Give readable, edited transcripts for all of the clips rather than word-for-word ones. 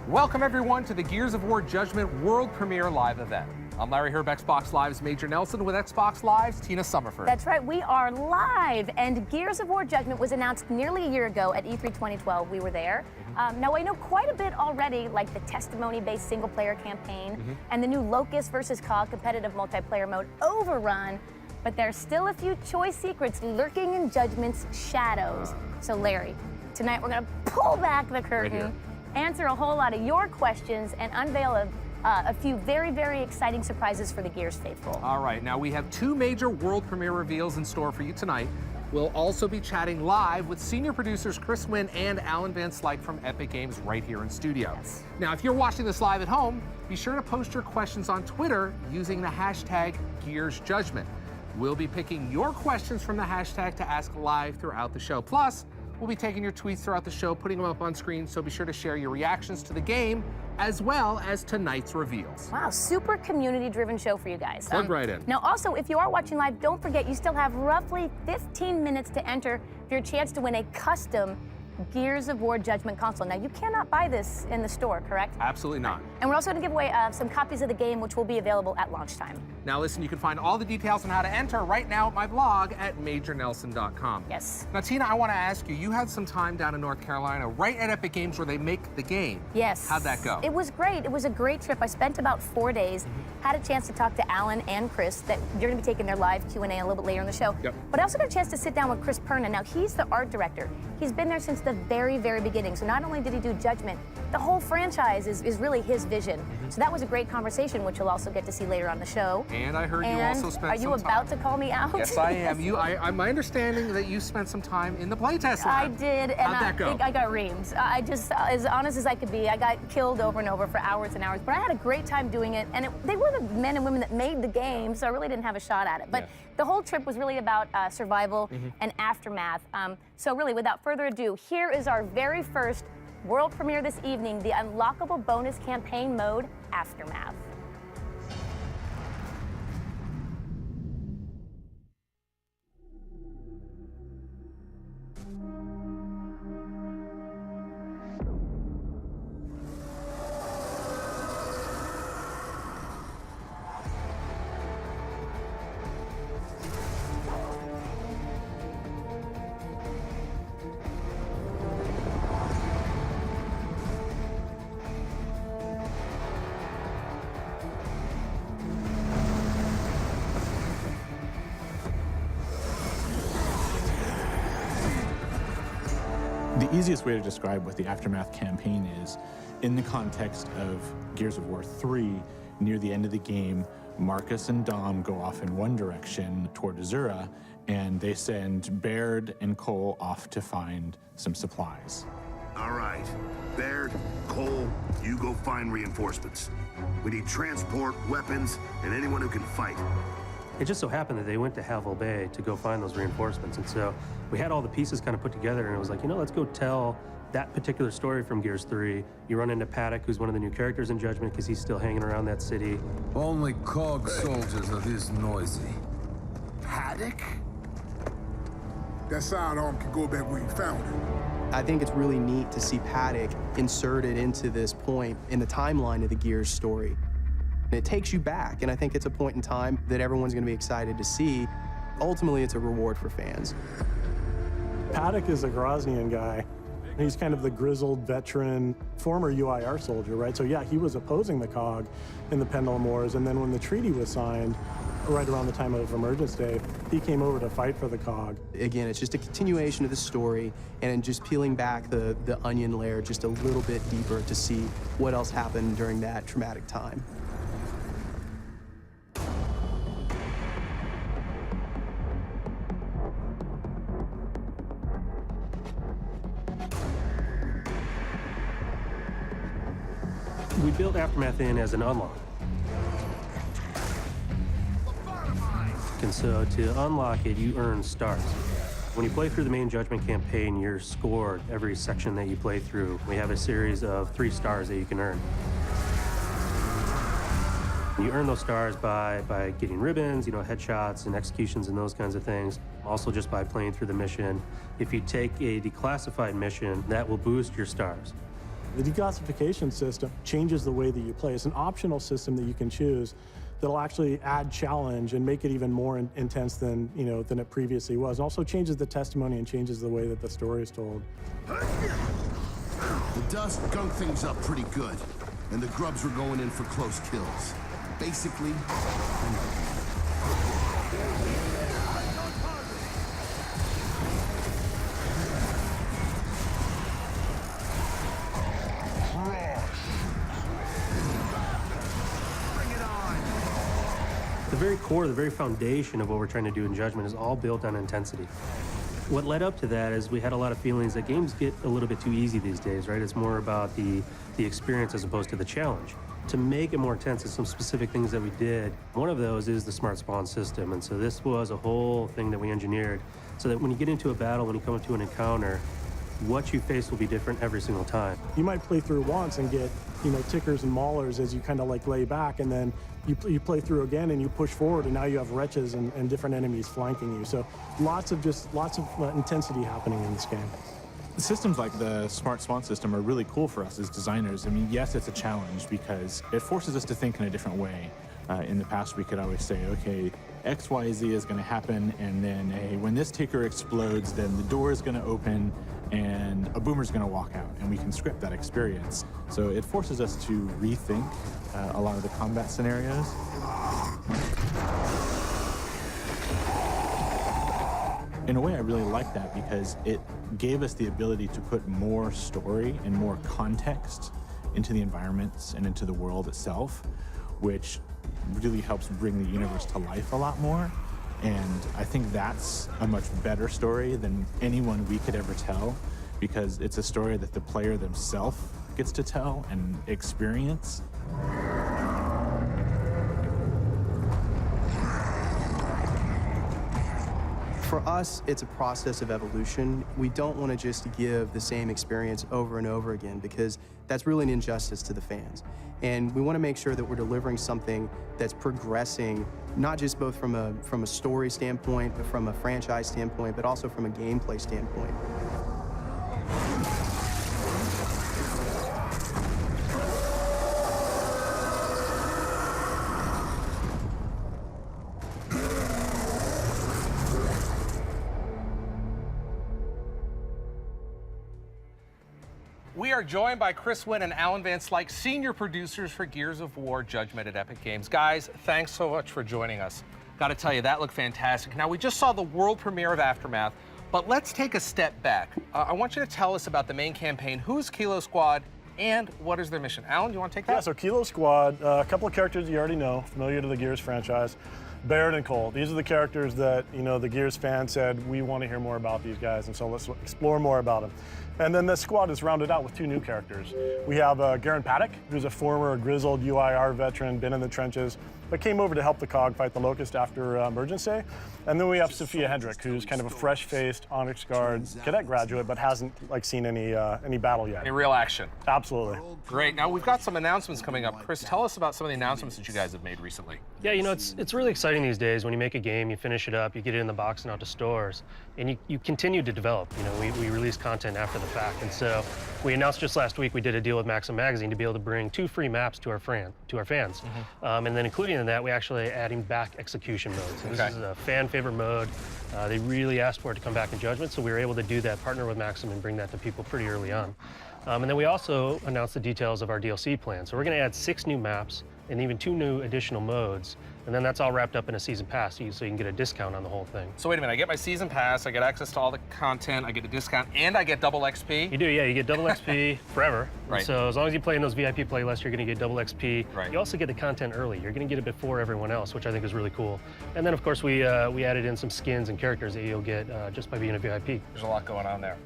Welcome everyone to the Gears of War Judgment World Premiere Live event. I'm Larry here of Xbox Live's Major Nelson with Xbox Live's Tina Summerford. That's right, we are live, and Gears of War Judgment was announced nearly a year ago at E3 2012. We were there. Now I know quite a bit already, like the testimony-based single-player campaign and the new Locust versus COG competitive multiplayer mode Overrun, but there's still a few choice secrets lurking in Judgment's shadows. So Larry, tonight we're gonna pull back the curtain, answer a whole lot of your questions, and unveil a few very, very exciting surprises for the Gears faithful. All right, now we have two major world premiere reveals in store for you tonight. We'll also be chatting live with senior producers Chris Wynn and Alan Van Slyke from Epic Games right here in studio. Yes. Now, if you're watching this live at home, be sure to post your questions on Twitter using the hashtag GearsJudgment. We'll be picking your questions from the hashtag to ask live throughout the show. Plus, we'll be taking your tweets throughout the show, putting them up on screen, so be sure to share your reactions to the game as well as tonight's reveals. Wow, super community-driven show for you guys. Plug right in. Now also, if you are watching live, don't forget you still have roughly 15 minutes to enter for your chance to win a custom Gears of War Judgment console. Now, you cannot buy this in the store, correct? Absolutely not. And we're also going to give away some copies of the game, which will be available at launch time. Now listen, you can find all the details on how to enter right now at my blog at majornelson.com. Yes. Now, Tina, I want to ask you, you had some time down in North Carolina, right at Epic Games where they make the game. Yes. How'd that go? It was great. It was a great trip. I spent about 4 days, had a chance to talk to Alan and Chris, that you're going to be taking their live Q&A a little bit later in the show. Yep. But I also got a chance to sit down with Chris Perna. Now, he's the art director. He's been there since the very, very beginning. So not only did he do Judgment, the whole franchise is really his vision. So that was a great conversation, which you'll also get to see later on the show. And I heard you also spent some time. Are you about to call me out? Yes, I am. My understanding that you spent some time in the playtest lab. I did, and How'd that go? I think I got reamed. I just, as honest as I could be, I got killed over and over for hours and hours, but I had a great time doing it, and they were the men and women that made the game, so I really didn't have a shot at it. But the whole trip was really about survival and aftermath. So really, without further ado, here is our very first world premiere this evening, the unlockable bonus campaign mode, Aftermath. The easiest way to describe what the Aftermath campaign is, in the context of Gears of War 3, near the end of the game, Marcus and Dom go off in one direction toward Azura, and they send Baird and Cole off to find some supplies. All right, Baird, Cole, you go find reinforcements. We need transport, weapons, and anyone who can fight. It just so happened that they went to Havel Bay to go find those reinforcements, and so we had all the pieces kind of put together, and it was like, you know, let's go tell that particular story from Gears 3. You run into Paddock, who's one of the new characters in Judgment, because he's still hanging around that city. Only COG soldiers are this noisy. Paddock? That sidearm can go back where you found it. I think it's really neat to see Paddock inserted into this point in the timeline of the Gears story. It takes you back, and I think it's a point in time that everyone's going to be excited to see. Ultimately, it's a reward for fans. Paddock is a Groznian guy. He's kind of the grizzled veteran, former UIR soldier, right? So yeah, he was opposing the COG in the Pendulum Wars, and then when the treaty was signed, right around the time of Emergence Day, he came over to fight for the COG. Again, it's just a continuation of the story, and just peeling back the onion layer just a little bit deeper to see what else happened during that traumatic time. We built Aftermath in as an unlock. And so to unlock it, you earn stars. When you play through the main Judgment campaign, you're scored every section that you play through. We have a series of 3 stars that you can earn. You earn those stars by getting ribbons, you know, headshots and executions and those kinds of things. Also just by playing through the mission. If you take a declassified mission, that will boost your stars. The declassification system changes the way that you play. It's an optional system that you can choose that'll actually add challenge and make it even more intense than, than it previously was. It also changes the testimony and changes the way that the story is told. The dust gunked things up pretty good, and the grubs were going in for close kills. Basically, The very core, the very foundation of what we're trying to do in Judgment is all built on intensity. What led up to that is we had a lot of feelings that games get a little bit too easy these days, right? It's more about the experience as opposed to the challenge. To make it more intense, there's some specific things that we did. One of those is the smart spawn system, and so this was a whole thing that we engineered so that when you get into a battle, when you come into an encounter, what you face will be different every single time. You might play through once and get, tickers and maulers as you kind of like lay back, and then you play through again and you push forward, and now you have wretches and different enemies flanking you. So lots of intensity happening in this game. Systems like the smart spawn system are really cool for us as designers. I mean, yes, it's a challenge because it forces us to think in a different way. In the past, we could always say, okay, X, Y, Z is going to happen, and then when this ticker explodes, then the door is going to open and a boomer's going to walk out, and we can script that experience. So it forces us to rethink a lot of the combat scenarios. In a way, I really like that because it gave us the ability to put more story and more context into the environments and into the world itself, which really helps bring the universe to life a lot more. And I think that's a much better story than anyone we could ever tell, because it's a story that the player themselves gets to tell and experience. For us, it's a process of evolution. We don't want to just give the same experience over and over again, because that's really an injustice to the fans. And we want to make sure that we're delivering something that's progressing, not just both from a story standpoint, but from a franchise standpoint, but also from a gameplay standpoint. We are joined by Chris Wynn and Alan Van Slyke, senior producers for Gears of War Judgment at Epic Games. Guys, thanks so much for joining us. Got to tell you, that looked fantastic. Now, we just saw the world premiere of Aftermath, but let's take a step back. I want you to tell us about the main campaign. Who's Kilo Squad, and what is their mission? Alan, you want to take that? Yeah, so Kilo Squad, a couple of characters you already know, familiar to the Gears franchise. Barrett and Cole. These are the characters that, the Gears fans said, we want to hear more about these guys, and so let's explore more about them. And then the squad is rounded out with two new characters. We have Garen Paddock, who's a former grizzled UIR veteran, been in the trenches, but came over to help the COG fight the Locust after Emergence Day. And then we have Sophia Hendrick, who's kind of a fresh-faced Onyx Guard cadet graduate, but hasn't seen any battle yet. Any real action? Absolutely. Great. Now we've got some announcements coming up. Chris, tell us about some of the announcements that you guys have made recently. Yeah, it's really exciting these days. When you make a game, you finish it up, you get it in the box and out to stores, and you continue to develop. We release content after the fact, and so we announced just last week we did a deal with Maxim Magazine to be able to bring 2 free maps to our fans. Mm-hmm. And then including in that, we actually adding back execution mode. So this is a fan favorite mode. They really asked for it to come back in Judgment, so we were able to do that, partner with Maxim, and bring that to people pretty early on. And then we also announced the details of our DLC plan. So we're going to add 6 new maps and even 2 new additional modes, and then that's all wrapped up in a season pass, so you can get a discount on the whole thing. So wait a minute, I get my season pass, I get access to all the content, I get a discount, and I get double XP? You do, yeah, you get double XP forever. Right. So as long as you play in those VIP playlists, you're going to get double XP. Right. You also get the content early. You're going to get it before everyone else, which I think is really cool. And then, of course, we added in some skins and characters that you'll get just by being a VIP. There's a lot going on there.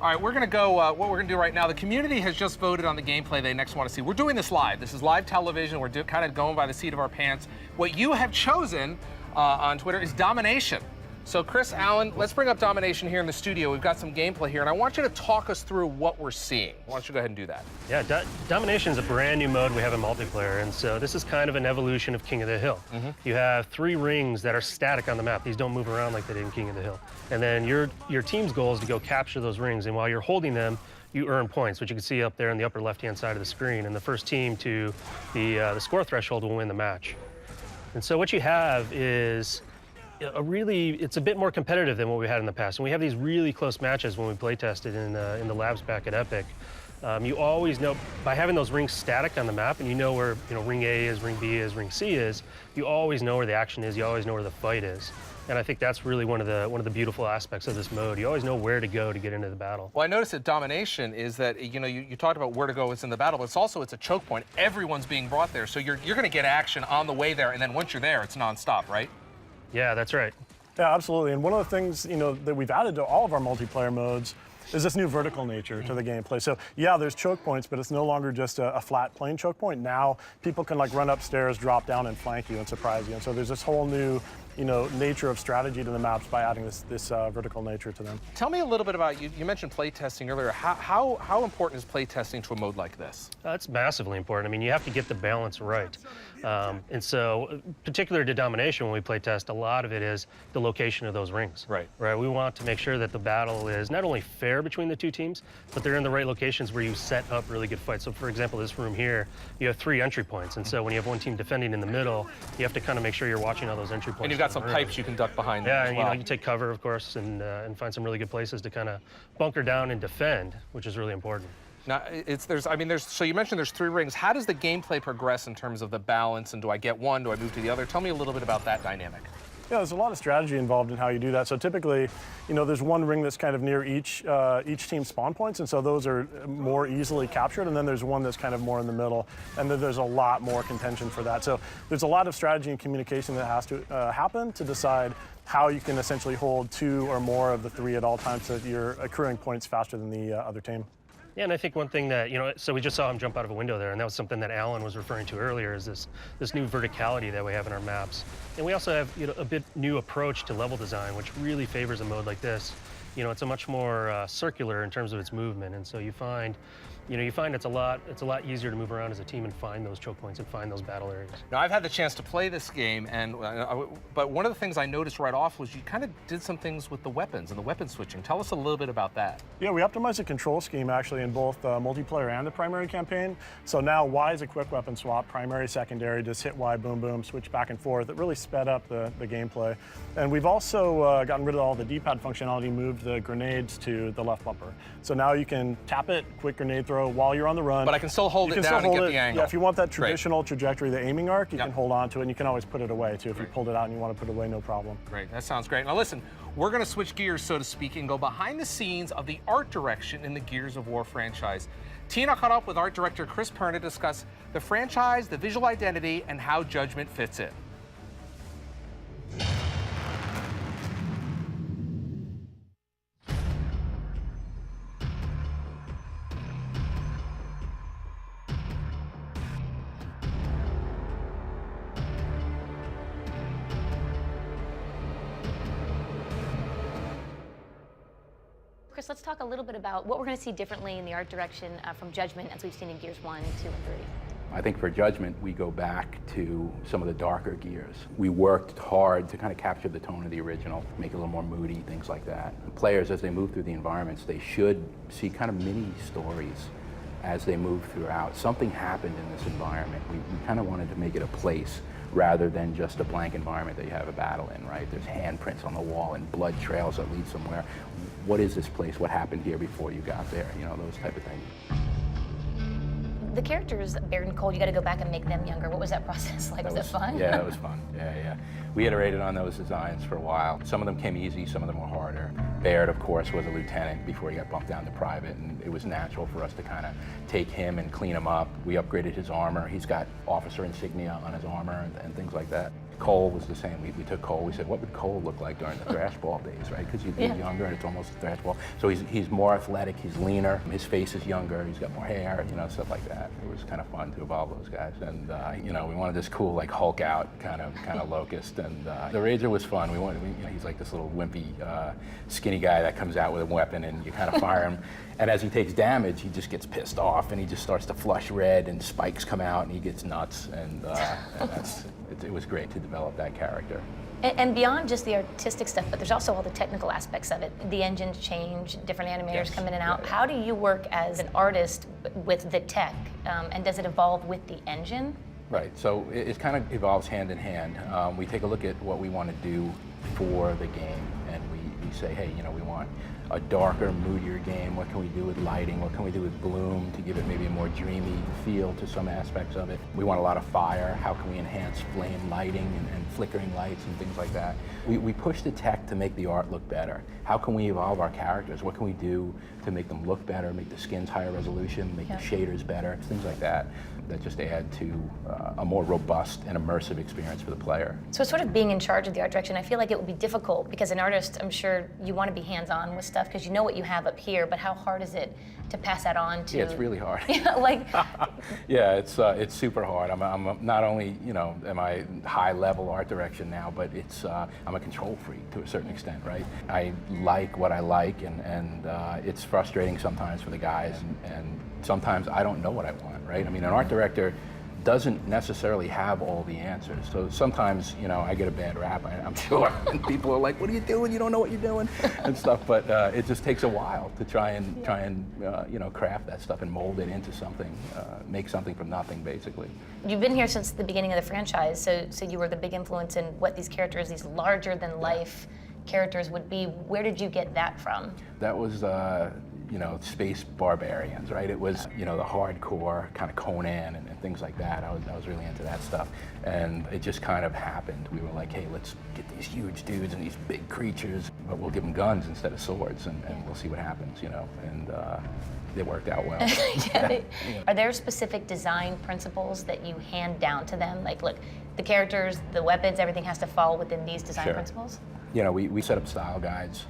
All right, we're going to go, what we're going to do right now, the community has just voted on the gameplay they next want to see. We're doing this live. This is live television. We're kind of going by the seat of our pants. What you have chosen on Twitter is domination. So Chris, Alan, let's bring up domination here in the studio. We've got some gameplay here, and I want you to talk us through what we're seeing. Why don't you go ahead and do that? Yeah, domination is a brand new mode we have in multiplayer, and so this is kind of an evolution of King of the Hill. Mm-hmm. You have 3 rings that are static on the map. These don't move around like they did in King of the Hill. And then your team's goal is to go capture those rings, and while you're holding them, you earn points, which you can see up there in the upper left-hand side of the screen. And the first team to the score threshold will win the match. And so what you have is it's a bit more competitive than what we had in the past. And we have these really close matches when we play tested in the labs back at Epic. You always know, by having those rings static on the map, and you know where ring A is, ring B is, ring C is, you always know where the action is, you always know where the fight is. And I think that's really one of the beautiful aspects of this mode. You always know where to go to get into the battle. Well, I noticed that domination is that, you talked about where to go is in the battle, but it's a choke point. Everyone's being brought there, so you're going to get action on the way there, and then once you're there, it's nonstop, right? Yeah, that's right. Yeah, absolutely. And one of the things, that we've added to all of our multiplayer modes is this new vertical nature to the gameplay. So yeah, there's choke points, but it's no longer just a flat plain choke point. Now people can run upstairs, drop down, and flank you and surprise you. And so there's this whole new nature of strategy to the maps by adding this vertical nature to them. Tell me a little bit about, you mentioned play testing earlier. How important is play testing to a mode like this? It's massively important. I mean, you have to get the balance right. And so, particular to domination, when we play test, a lot of it is the location of those rings. Right. Right. We want to make sure that the battle is not only fair between the two teams, but they're in the right locations where you set up really good fights. So, for example, this room here, you have 3 entry points. And so when you have one team defending in the middle, you have to kind of make sure you're watching all those entry points. And you've got some pipes you can duck behind. Yeah, as well. you take cover, of course, and find some really good places to kind of bunker down and defend, which is really important. Now, so you mentioned there's 3 rings. How does the gameplay progress in terms of the balance, and do I get one, do I move to the other? Tell me a little bit about that dynamic. Yeah, there's a lot of strategy involved in how you do that. So typically, there's one ring that's kind of near each team's spawn points, and so those are more easily captured, and then there's one that's kind of more in the middle, and then there's a lot more contention for that. So there's a lot of strategy and communication that has to happen to decide how you can essentially hold 2 or more of the 3 at all times so that you're accruing points faster than the other team. Yeah, and I think one thing that, so we just saw him jump out of a window there, and that was something that Alan was referring to earlier, is this new verticality that we have in our maps. And we also have, a bit new approach to level design, which really favors a mode like this. It's a much more circular in terms of its movement, and so you find it's a lot easier to move around as a team and find those choke points and find those battle areas. Now, I've had the chance to play this game, but one of the things I noticed right off was you kind of did some things with the weapons and the weapon switching. Tell us a little bit about that. Yeah, we optimized the control scheme actually in both multiplayer and the primary campaign. So now Y is a quick weapon swap, primary, secondary, just hit Y, boom, boom, switch back and forth. It really sped up the gameplay. And we've also gotten rid of all the D-pad functionality, moved the grenades to the left bumper. So now you can tap it, quick grenade throw while you're on the run. But I can still hold it down and get the angle. Yeah, if you want that traditional trajectory, the aiming arc, you can hold on to it, and you can always put it away too. If you pulled it out and you want to put it away, no problem. Great, that sounds great. Now listen, we're going to switch gears, so to speak, and go behind the scenes of the art direction in the Gears of War franchise. Tina caught up with art director Chris Pern to discuss the franchise, the visual identity, and how Judgment fits in. Chris, let's talk a little bit about what we're going to see differently in the art direction from Judgment as we've seen in Gears 1, 2, and 3. I think for Judgment, we go back to some of the darker Gears. We worked hard to kind of capture the tone of the original, make it a little more moody, things like that. The players, as they move through the environments, they should see kind of mini stories as they move throughout. Something happened in this environment. We kind of wanted to make it a place rather than just a blank environment that you have a battle in, right? There's handprints on the wall and blood trails that lead somewhere. What is this place? What happened here before you got there? Those type of things. The characters, Baird and Cole, you got to go back and make them younger. What was that process like? Was it fun? Yeah, it was fun. Yeah. We iterated on those designs for a while. Some of them came easy, some of them were harder. Baird, of course, was a lieutenant before he got bumped down to private, and it was natural for us to kind of take him and clean him up. We upgraded his armor. He's got officer insignia on his armor and things like that. Cole was the same. We took Cole, we said, what would Cole look like during the thrashball days, right? Because he's younger and it's almost a thrashball. So he's more athletic, he's leaner, his face is younger, he's got more hair, stuff like that. It was kind of fun to evolve those guys. And, we wanted this cool, like, Hulk out kind of Locust. And the Rager was fun. He's like this little wimpy, skinny guy that comes out with a weapon and you kind of fire him. And as he takes damage, he just gets pissed off and he just starts to flush red and spikes come out and he gets nuts. And it was great to develop that character. And beyond just the artistic stuff, but there's also all the technical aspects of it. The engines change, different animators come in and out. How do you work as an artist with the tech, and does it evolve with the engine? Right, so it kind of evolves hand in hand. We take a look at what we want to do for the game, and we say, hey, you know, we want a darker, moodier game. What can we do with lighting? What can we do with bloom to give it maybe a more dreamy feel to some aspects of it? We want a lot of fire. How can we enhance flame lighting and flickering lights and things like that? We push the tech to make the art look better. How can we evolve our characters? What can we do to make them look better, make the skins higher resolution, make the shaders better, things like that, that just add to a more robust and immersive experience for the player. So it's sort of being in charge of the art direction. I feel like it would be difficult because an artist, I'm sure you want to be hands-on with stuff because you know what you have up here, but how hard is it to pass that on to? Yeah, it's really hard. Yeah, like. Yeah, it's super hard. I'm not only, you know, am I high-level art direction now, but it's I'm a control freak to a certain extent, right? I like what I like, and it's frustrating sometimes for the guys, and sometimes I don't know what I want, right? I mean, an art director doesn't necessarily have all the answers. So sometimes, you know, I get a bad rap, I'm sure, and people are like, what are you doing? You don't know what you're doing, and stuff, but it just takes a while to try and you know, craft that stuff and mold it into something, make something from nothing, basically. You've been here since the beginning of the franchise, so you were the big influence in what these characters, these larger-than-life characters would be. Where did you get that from? That was, you know, space barbarians, right? It was, you know, the hardcore kind of Conan and things like that. I was really into that stuff. And it just kind of happened. We were like, hey, let's get these huge dudes and these big creatures, but we'll give them guns instead of swords, and we'll see what happens, you know? And it worked out well. Are there specific design principles that you hand down to them? Like, look, the characters, the weapons, everything has to fall within these design principles? You know, we set up style guides.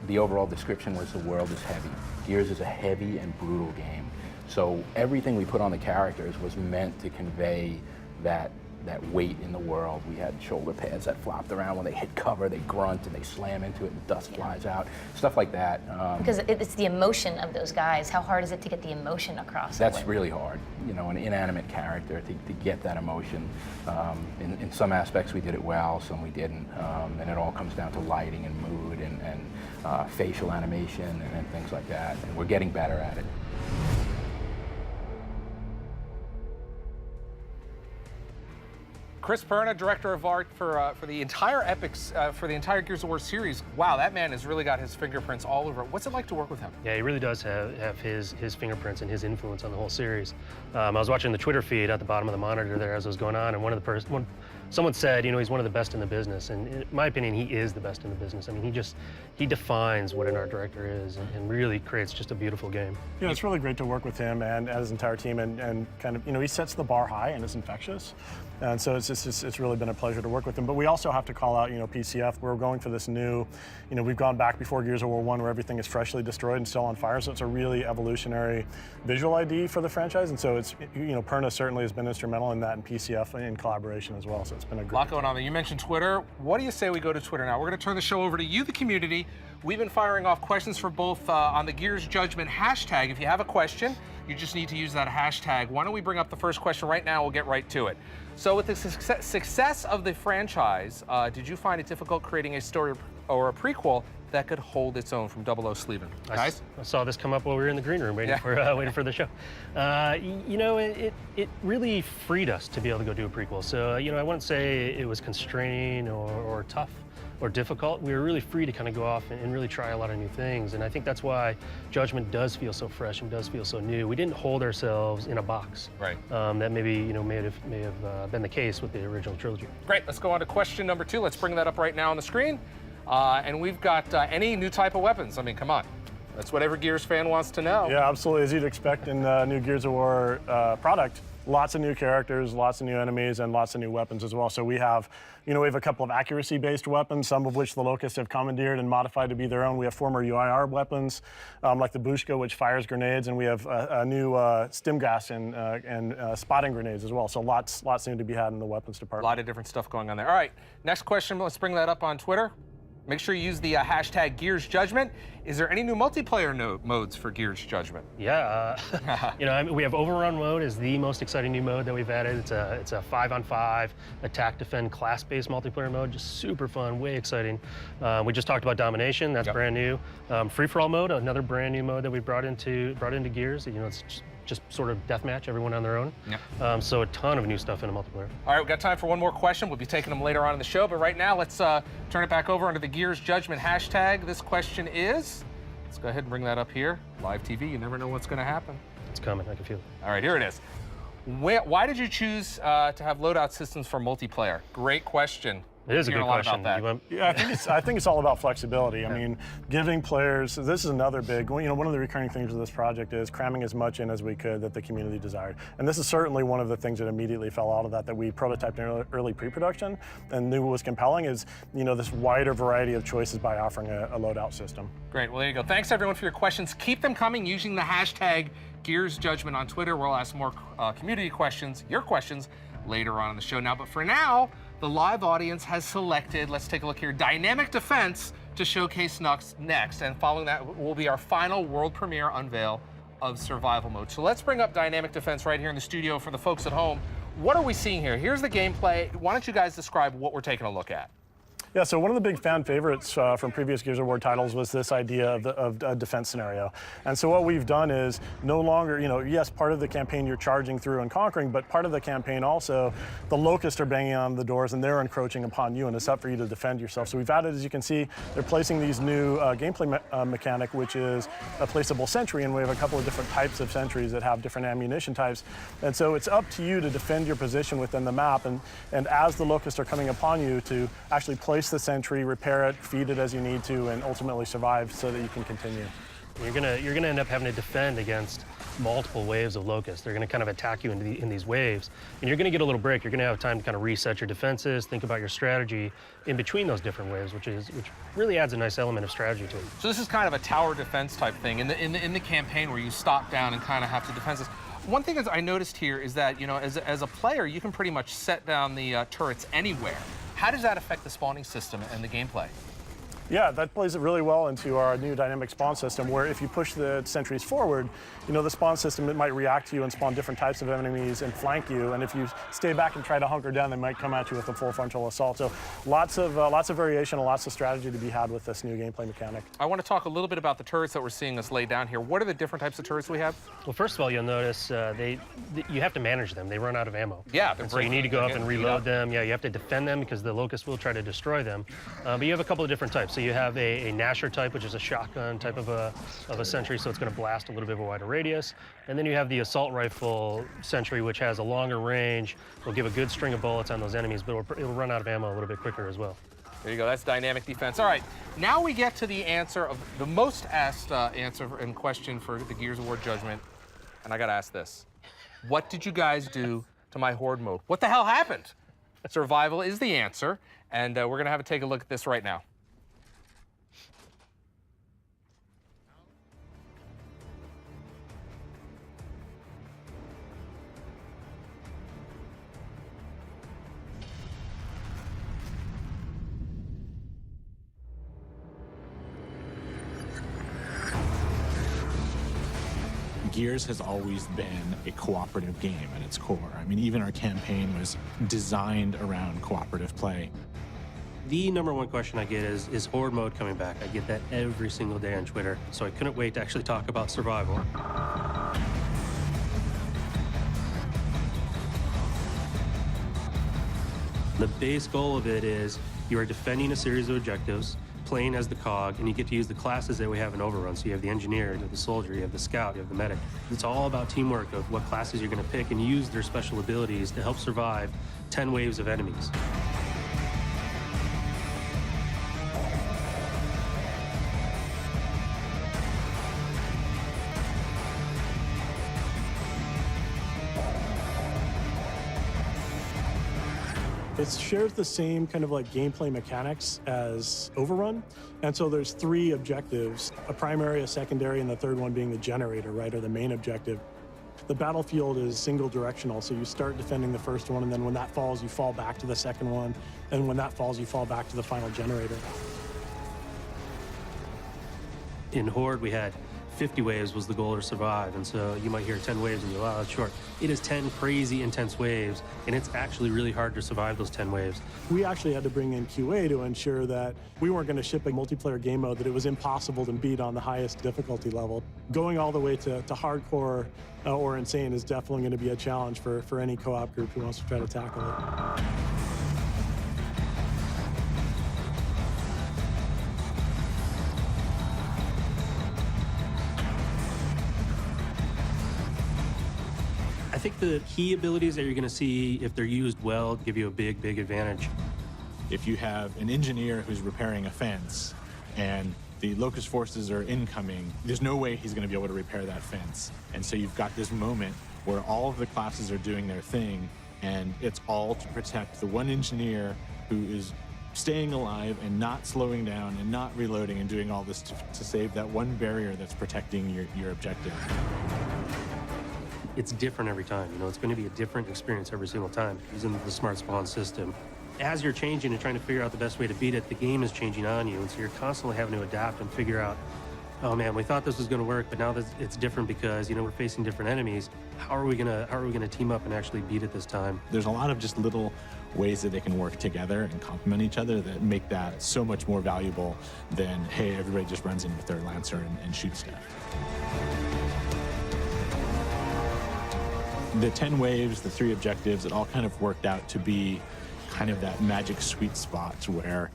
The overall description was the world is heavy. Gears is a heavy and brutal game. So everything we put on the characters was meant to convey that weight in the world. We had shoulder pads that flopped around. When they hit cover, they grunt and they slam into it and dust flies out. Stuff like that. Because it's the emotion of those guys. How hard is it to get the emotion across? That's really hard. You know, an inanimate character, to get that emotion. In some aspects we did it well, some we didn't. And it all comes down to lighting and mood and facial animation and things like that. And we're getting better at it. Chris Perna, director of art for the entire Epics, for the entire Gears of War series. Wow, that man has really got his fingerprints all over it. What's it like to work with him? Yeah, he really does have his fingerprints and his influence on the whole series. I was watching the Twitter feed at the bottom of the monitor there as it was going on, and someone said, you know, he's one of the best in the business, and in my opinion, he is the best in the business. I mean, he defines what an art director is, and really creates just a beautiful game. You know, it's really great to work with him and his entire team, and kind of, you know, he sets the bar high and it's infectious, and so it's really been a pleasure to work with him. But we also have to call out, you know, PCF. We're going for this new, you know, we've gone back before Gears of War 1 where everything is freshly destroyed and still on fire, so it's a really evolutionary visual ID for the franchise, and so it's, you know, Perna certainly has been instrumental in that, and PCF in collaboration as well, so it's been a great lot going on there. You mentioned Twitter. What do you say we go to Twitter now? We're going to turn the show over to you, the community. We've been firing off questions for both on the Gears Judgment hashtag. If you have a question, you just need to use that hashtag. Why don't we bring up the first question right now? We'll get right to it. So with the success of the franchise, did you find it difficult creating a story or a prequel that could hold its own? From 00 Sleven. Guys? I saw this come up while we were in the green room waiting for the show. You know, it really freed us to be able to go do a prequel. So, you know, I wouldn't say it was constrained or tough or difficult. We were really free to kind of go off and really try a lot of new things. And I think that's why Judgment does feel so fresh and does feel so new. We didn't hold ourselves in a box. Right. That maybe, you know, may have been the case with the original trilogy. Great. Let's go on to question number 2. Let's bring that up right now on the screen. And we've got any new type of weapons. I mean, come on. That's what every Gears fan wants to know. Yeah, absolutely. As you'd expect in the new Gears of War product, lots of new characters, lots of new enemies, and lots of new weapons as well. So we have, you know, we have a couple of accuracy-based weapons, some of which the Locusts have commandeered and modified to be their own. We have former UIR weapons, like the Bushka, which fires grenades, and we have a new stim gas and spotting grenades as well. So lots new to be had in the weapons department. A lot of different stuff going on there. All right, next question. Let's bring that up on Twitter. Make sure you use the hashtag Gears Judgment. Is there any new multiplayer modes for Gears Judgment? Yeah, you know, I mean, we have Overrun mode is the most exciting new mode that we've added. It's a 5-on-5 attack defend class-based multiplayer mode, just super fun, way exciting. We just talked about Domination, that's brand new. Free-for-all mode, another brand new mode that we brought into Gears. You know, it's just sort of deathmatch, everyone on their own. So a ton of new stuff in the multiplayer. All right, we've got time for one more question. We'll be taking them later on in the show, but right now let's turn it back over under the Gears Judgment hashtag. This question is, let's go ahead and bring that up here. Live TV, you never know what's going to happen. It's coming, I can feel it. All right, here it is. Why did you choose to have loadout systems for multiplayer? Great question. It is a good question. Yeah, I think it's all about flexibility. I mean, giving players, this is another big, you know, one of the recurring themes of this project is cramming as much in as we could that the community desired. And this is certainly one of the things that immediately fell out of that we prototyped in early pre-production and knew was compelling is, you know, this wider variety of choices by offering a loadout system. Great, well, there you go. Thanks everyone for your questions. Keep them coming using the hashtag Gears Judgment on Twitter. We'll ask more community questions, your questions, later on in the show. Now, but for now, the live audience has selected, let's take a look here, Dynamic Defense to showcase next. And following that will be our final world premiere unveil of survival mode. So let's bring up Dynamic Defense right here in the studio for the folks at home. What are we seeing here? Here's the gameplay. Why don't you guys describe what we're taking a look at? Yeah, so one of the big fan favorites from previous Gears of War titles was this idea of a defense scenario. And so what we've done is no longer, you know, yes, part of the campaign you're charging through and conquering, but part of the campaign also, the locusts are banging on the doors and they're encroaching upon you, and it's up for you to defend yourself. So we've added, as you can see, they're placing these new gameplay mechanic, which is a placeable sentry, and we have a couple of different types of sentries that have different ammunition types. And so it's up to you to defend your position within the map, and as the locusts are coming upon you, to actually place the sentry, repair it, feed it as you need to, and ultimately survive so that you can continue. You're gonna end up having to defend against multiple waves of locusts. They're gonna kind of attack you in these waves, and you're gonna get a little break. You're gonna have time to kind of reset your defenses, think about your strategy in between those different waves, which really adds a nice element of strategy to it. So this is kind of a tower defense type thing in the campaign where you stop down and kind of have to defend this. One thing that I noticed here is that, you know, as a player, you can pretty much set down the turrets anywhere. How does that affect the spawning system and the gameplay? Yeah, that plays really well into our new dynamic spawn system, where if you push the sentries forward, you know, the spawn system, it might react to you and spawn different types of enemies and flank you. And if you stay back and try to hunker down, they might come at you with a full frontal assault. So lots of variation and lots of strategy to be had with this new gameplay mechanic. I want to talk a little bit about the turrets that we're seeing us lay down here. What are the different types of turrets we have? Well, first of all, you'll notice you have to manage them. They run out of ammo. Yeah, so you need to go up and reload them. Yeah, you have to defend them because the locusts will try to destroy them. But you have a couple of different types. So you have a Nasher type, which is a shotgun type of a sentry, so it's going to blast a little bit of a wider radius. And then you have the assault rifle sentry, which has a longer range. It'll give a good string of bullets on those enemies, but it'll run out of ammo a little bit quicker as well. There you go, that's dynamic defense. All right, now we get to the answer of the most asked answer and question for the Gears of War Judgment. And I gotta ask this. What did you guys do to my horde mode? What the hell happened? Survival is the answer, and we're gonna have to take a look at this right now. Gears has always been a cooperative game at its core. I mean, even our campaign was designed around cooperative play. The #1 question I get is horde mode coming back? I get that every single day on Twitter, so I couldn't wait to actually talk about survival. The base goal of it is you are defending a series of objectives, playing as the cog, and you get to use the classes that we have in Overrun. So you have the engineer, you have the soldier, you have the scout, you have the medic. It's all about teamwork of what classes you're going to pick and use their special abilities to help survive 10 waves of enemies. It shares the same kind of like gameplay mechanics as Overrun. And so there's 3 objectives, a primary, a secondary, and the third one being the generator, right, or the main objective. The battlefield is single directional, so you start defending the first one, and then when that falls, you fall back to the second one, and when that falls, you fall back to the final generator. In Horde, we had 50 waves was the goal to survive, and so you might hear 10 waves and go, wow, that's short. It is 10 crazy intense waves, and it's actually really hard to survive those 10 waves. We actually had to bring in QA to ensure that we weren't going to ship a multiplayer game mode that it was impossible to beat on the highest difficulty level. Going all the way to hardcore or insane is definitely going to be a challenge for any co-op group who wants to try to tackle it. I think the key abilities that you're going to see, if they're used well, give you a big, big advantage. If you have an engineer who's repairing a fence and the locust forces are incoming, there's no way he's going to be able to repair that fence. And so you've got this moment where all of the classes are doing their thing, and it's all to protect the one engineer who is staying alive and not slowing down and not reloading and doing all this to save that one barrier that's protecting your objective. It's different every time. You know, it's going to be a different experience every single time using the smart spawn system. As you're changing and trying to figure out the best way to beat it, the game is changing on you, and so you're constantly having to adapt and figure out, oh man, we thought this was going to work, but now that it's different because, you know, we're facing different enemies. How are we gonna team up and actually beat it this time? There's a lot of just little ways that they can work together and complement each other that make that so much more valuable than, hey, everybody just runs in with their Lancer and shoots stuff. The 10 waves, the 3 objectives, it all kind of worked out to be kind of that magic sweet spot where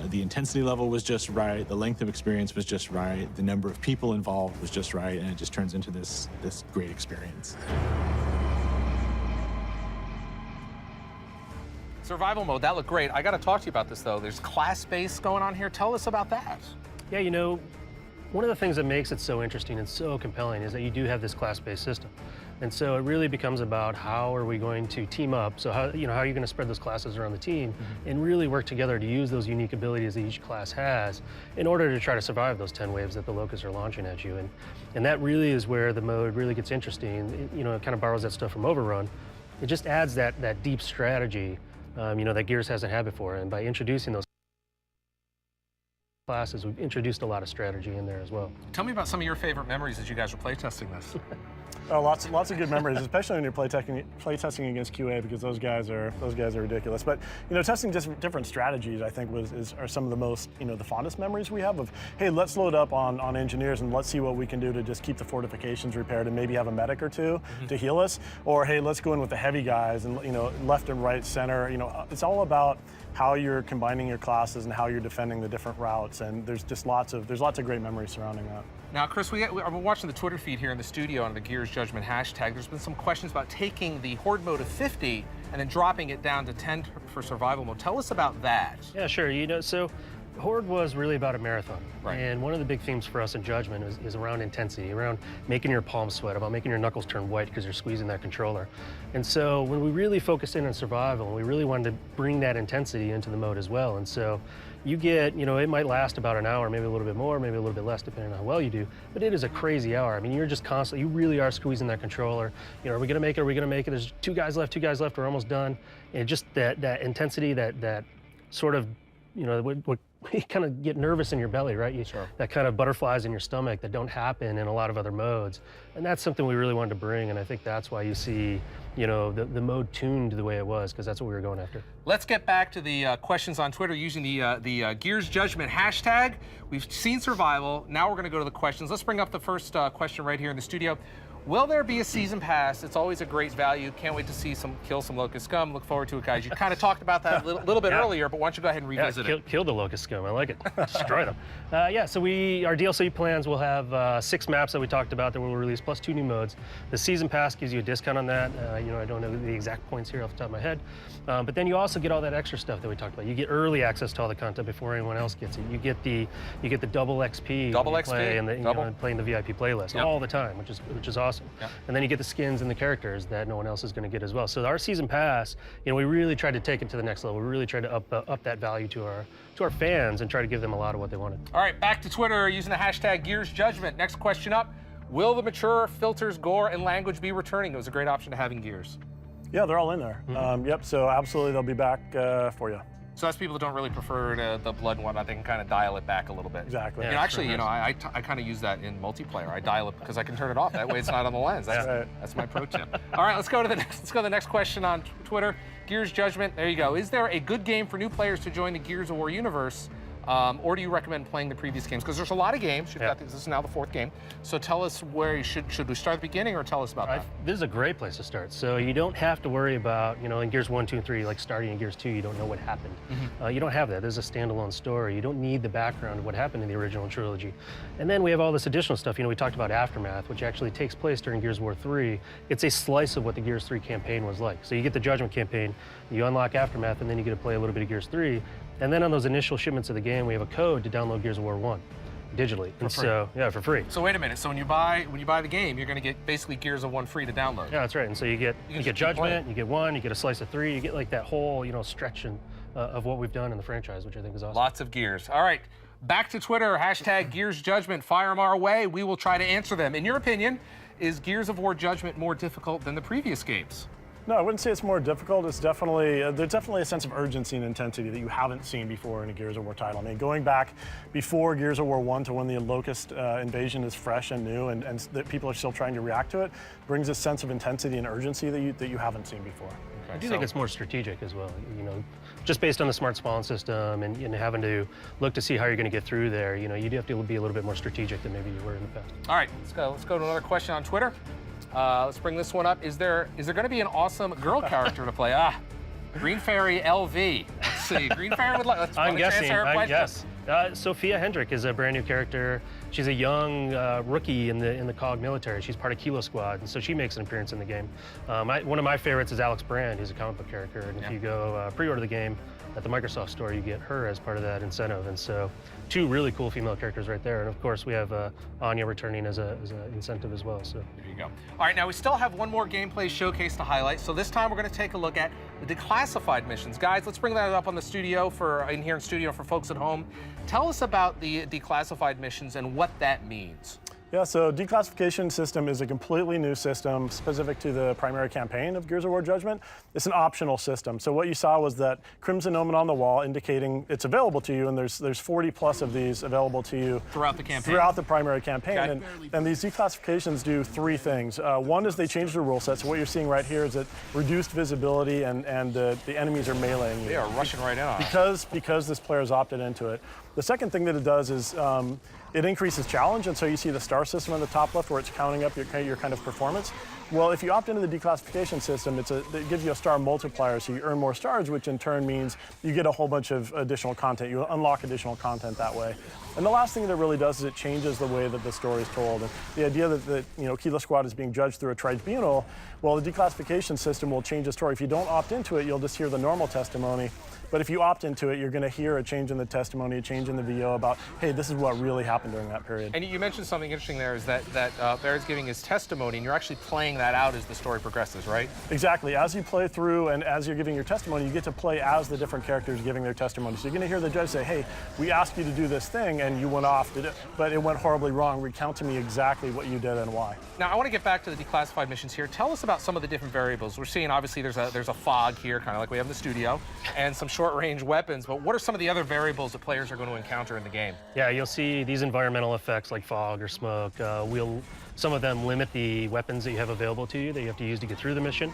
the intensity level was just right, the length of experience was just right, the number of people involved was just right, and it just turns into this great experience. Survival mode, that looked great. I got to talk to you about this, though. There's class-based going on here. Tell us about that. Yeah, you know, one of the things that makes it so interesting and so compelling is that you do have this class-based system. And so it really becomes about how are we going to team up? So how are you going to spread those classes around the team and really work together to use those unique abilities that each class has in order to try to survive those 10 waves that the locusts are launching at you. And that really is where the mode really gets interesting. It kind of borrows that stuff from Overrun. It just adds that deep strategy, that Gears hasn't had before. And by introducing those classes, we've introduced a lot of strategy in there as well. Tell me about some of your favorite memories as you guys were playtesting this. Oh, lots of good memories, especially when you're playtesting against QA, because those guys are ridiculous. But testing different strategies, I think, are some of the most the fondest memories we have of, hey, let's load up on engineers and let's see what we can do to just keep the fortifications repaired and maybe have a medic or two to heal us, or hey, let's go in with the heavy guys and left and right center. It's all about how you're combining your classes and how you're defending the different routes, and there's lots of great memories surrounding that. Now, Chris, we're watching the Twitter feed here in the studio on the Gears Judgment hashtag. There's been some questions about taking the Horde mode of 50 and then dropping it down to 10 for survival mode. Tell us about that. Yeah, sure. So Horde was really about a marathon. Right. And one of the big themes for us in Judgment is around intensity, around making your palms sweat, about making your knuckles turn white because you're squeezing that controller. And so when we really focused in on survival, we really wanted to bring that intensity into the mode as well. And so you get, it might last about an hour, maybe a little bit more, maybe a little bit less, depending on how well you do, but it is a crazy hour. I mean, you're just constantly, you really are squeezing that controller. Are we gonna make it? Are we gonna make it? There's two guys left, we're almost done. And just that intensity, that sort of, what you kind of get nervous in your belly, right? Sure. That kind of butterflies in your stomach that don't happen in a lot of other modes. And that's something we really wanted to bring, and I think that's why you see, the mode tuned the way it was, because that's what we were going after. Let's get back to the questions on Twitter using the Gears Judgment hashtag. We've seen survival. Now we're going to go to the questions. Let's bring up the first question right here in the studio. Will there be a season pass? It's always a great value. Can't wait to see kill some locust scum. Look forward to it, guys. You kind of talked about that a little bit earlier, but why don't you go ahead and revisit it? Kill the locust scum. I like it. Destroy them. So our DLC plans will have 6 maps that we talked about that we'll release, plus 2 new modes. The season pass gives you a discount on that. I don't know the exact points here off the top of my head. But then you also get all that extra stuff that we talked about. You get early access to all the content before anyone else gets it. You get the double XP. Double XP. Play and playing the VIP playlist all the time, which is awesome. Yep. And then you get the skins and the characters that no one else is going to get as well. So our season pass, we really tried to take it to the next level. We really tried to up that value to our fans and try to give them a lot of what they wanted. All right, back to Twitter using the hashtag Gears Judgment. Next question up: will the mature filters, gore, and language be returning? It was a great option to have in Gears. Yeah, they're all in there. Yep. So absolutely, they'll be back for you. So that's people that don't really prefer the blood and whatnot. They can kind of dial it back a little bit. Exactly. You know, actually, you know, I kind of use that in multiplayer. I dial it because I can turn it off. That way, it's not on the lens. That's my pro tip. All right, let's go to the next question on Twitter. Gears Judgment. There you go. Is there a good game for new players to join the Gears of War universe? Or do you recommend playing the previous games? Because there's a lot of games. This is now the 4th game. So tell us where should we start at the beginning, or tell us about that? This is a great place to start. So you don't have to worry about, you know, in Gears 1, 2, and 3, like starting in Gears 2, you don't know what happened. You don't have that. This is a standalone story. You don't need the background of what happened in the original trilogy. And then we have all this additional stuff. You know, we talked about Aftermath, which actually takes place during Gears of War 3. It's a slice of what the Gears 3 campaign was like. So you get the Judgment campaign, you unlock Aftermath, and then you get to play a little bit of Gears 3. And then on those initial shipments of the game, we have a code to download Gears of War 1 digitally. For free. So, yeah, for free. So wait a minute. So when you buy the game, you're going to get basically Gears of 1 free to download. Yeah, that's right. And so you get Judgment, you get 1, you get a slice of 3, you get like that whole, you know, stretch of what we've done in the franchise, which I think is awesome. Lots of Gears. All right, back to Twitter. # Gears Judgment. Fire them our way. We will try to answer them. In your opinion, is Gears of War Judgment more difficult than the previous games? No, I wouldn't say it's more difficult. It's definitely there's definitely a sense of urgency and intensity that you haven't seen before in a Gears of War title. I mean, going back before Gears of War 1 to when the Locust invasion is fresh and new, and that people are still trying to react to it, brings a sense of intensity and urgency that you haven't seen before. I do think it's more strategic as well. You know, just based on the smart spawn system and having to look to see how you're going to get through there. You know, you do have to be a little bit more strategic than maybe you were in the past. All right, let's go to another question on Twitter. Let's bring this one up. Is there going to be an awesome girl character to play? Green Fairy LV. Let's see. Green Fairy would like. I'm guessing. Yes. Sophia Hendrick is a brand new character. She's a young rookie in the COG military. She's part of Kilo Squad, and so she makes an appearance in the game. One of my favorites is Alex Brand, who's a comic book character, and if you go pre-order the game at the Microsoft store, you get her as part of that incentive. And so 2 really cool female characters right there. And of course, we have Anya returning as an incentive as well. So there you go. All right, now we still have one more gameplay showcase to highlight. So this time we're going to take a look at the declassified missions. Guys, let's bring that up on the studio in here in studio for folks at home. Tell us about the declassified missions and what that means. Yeah, so declassification system is a completely new system specific to the primary campaign of Gears of War Judgment. It's an optional system. So what you saw was that crimson omen on the wall indicating it's available to you, and there's 40 plus of these available to you throughout the campaign. Throughout the primary campaign. Okay. And these declassifications do 3 things. One is they change the rule set. So what you're seeing right here is that reduced visibility and the enemies are meleeing you. They are rushing right in on because this player's opted into it. The second thing that it does is it increases challenge, and so you see the star system on the top left where it's counting up your kind of performance. Well, if you opt into the declassification system, it gives you a star multiplier, so you earn more stars, which in turn means you get a whole bunch of additional content. You unlock additional content that way. And the last thing that it really does is it changes the way that the story is told. And the idea that Kilo Squad is being judged through a tribunal, well, the declassification system will change the story. If you don't opt into it, you'll just hear the normal testimony. But if you opt into it, you're going to hear a change in the testimony, a change in the VO about, hey, this is what really happened during that period. And you mentioned something interesting there is that Barrett's giving his testimony, and you're actually playing that out as the story progresses, right? Exactly. As you play through and as you're giving your testimony, you get to play as the different characters giving their testimony. So you're going to hear the judge say, hey, we asked you to do this thing, and you went off, but it went horribly wrong. Recount to me exactly what you did and why. Now, I want to get back to the declassified missions here. Tell us about some of the different variables. We're seeing, obviously, there's a fog here, kind of like we have in the studio, and some short-range weapons. But what are some of the other variables that players are going to encounter in the game? Yeah, you'll see these environmental effects like fog or smoke. Some of them limit the weapons that you have available to you that you have to use to get through the mission.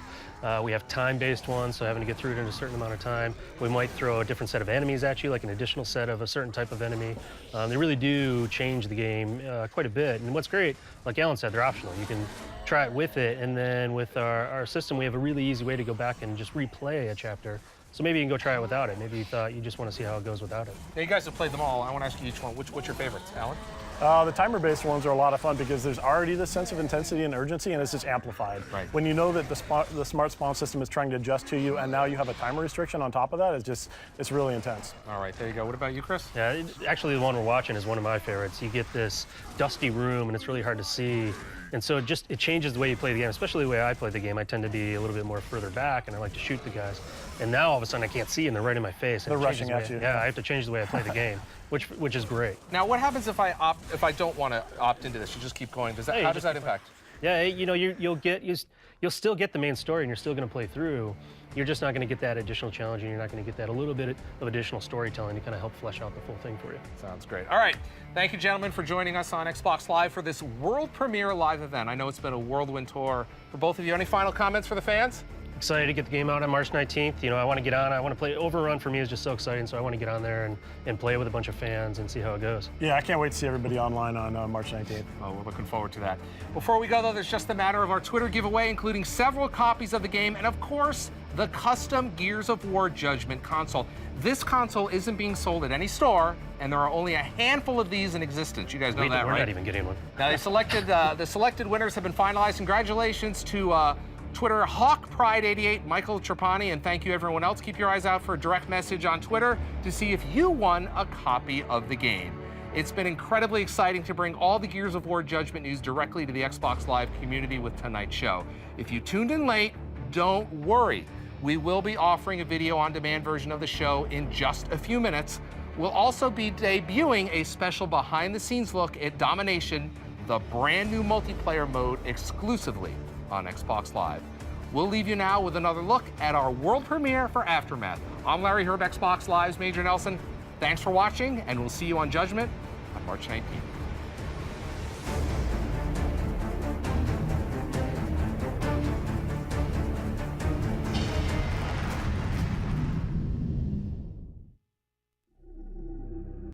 We have time-based ones, so having to get through it in a certain amount of time. We might throw a different set of enemies at you, like an additional set of a certain type of enemy. They really do change the game quite a bit. And what's great, like Alan said, they're optional. You can try it with it, and then with our system, we have a really easy way to go back and just replay a chapter. So maybe you can go try it without it. Maybe you thought you just want to see how it goes without it. Now, you guys have played them all. I want to ask you each one. What's your favorites, Alan? The timer-based ones are a lot of fun because there's already this sense of intensity and urgency, and it's just amplified. Right. When you know that the smart spawn system is trying to adjust to you, and now you have a timer restriction on top of that, it's really intense. All right, there you go. What about you, Chris? Yeah, actually the one we're watching is one of my favorites. You get this dusty room, and it's really hard to see. And so it changes the way you play the game, especially the way I play the game. I tend to be a little bit more further back, and I like to shoot the guys. And now all of a sudden I can't see, and they're right in my face. They're rushing at you. Yeah, I have to change the way I play the game, which is great. Now, what happens if I don't want to opt into this? You just keep going. How does that impact? Yeah, you'll still get the main story, and you're still going to play through. You're just not going to get that additional challenge, and you're not going to get that a little bit of additional storytelling to kind of help flesh out the full thing for you. Sounds great. All right. Thank you, gentlemen, for joining us on Xbox Live for this world premiere live event. I know it's been a whirlwind tour for both of you. Any final comments for the fans? Excited to get the game out on March 19th. I want to get on. I want to play. Overrun for me is just so exciting, so I want to get on there and play with a bunch of fans and see how it goes. Yeah, I can't wait to see everybody online on March 19th. Oh, we're looking forward to that. Before we go, though, there's just a matter of our Twitter giveaway, including several copies of the game and, of course, the custom Gears of War Judgment console. This console isn't being sold at any store, and there are only a handful of these in existence. You guys know that, right? We're not even getting one. Now, the selected winners have been finalized. Congratulations to Twitter HawkPride88, Michael Trapani, and thank you everyone else. Keep your eyes out for a direct message on Twitter to see if you won a copy of the game. It's been incredibly exciting to bring all the Gears of War Judgment news directly to the Xbox Live community with tonight's show. If you tuned in late, don't worry. We will be offering a video on demand version of the show in just a few minutes. We'll also be debuting a special behind the scenes look at Domination, the brand new multiplayer mode exclusively on Xbox Live. We'll leave you now with another look at our world premiere for Aftermath. I'm Larry Herb, Xbox Live's Major Nelson. Thanks for watching, and we'll see you on Judgment on March 19th.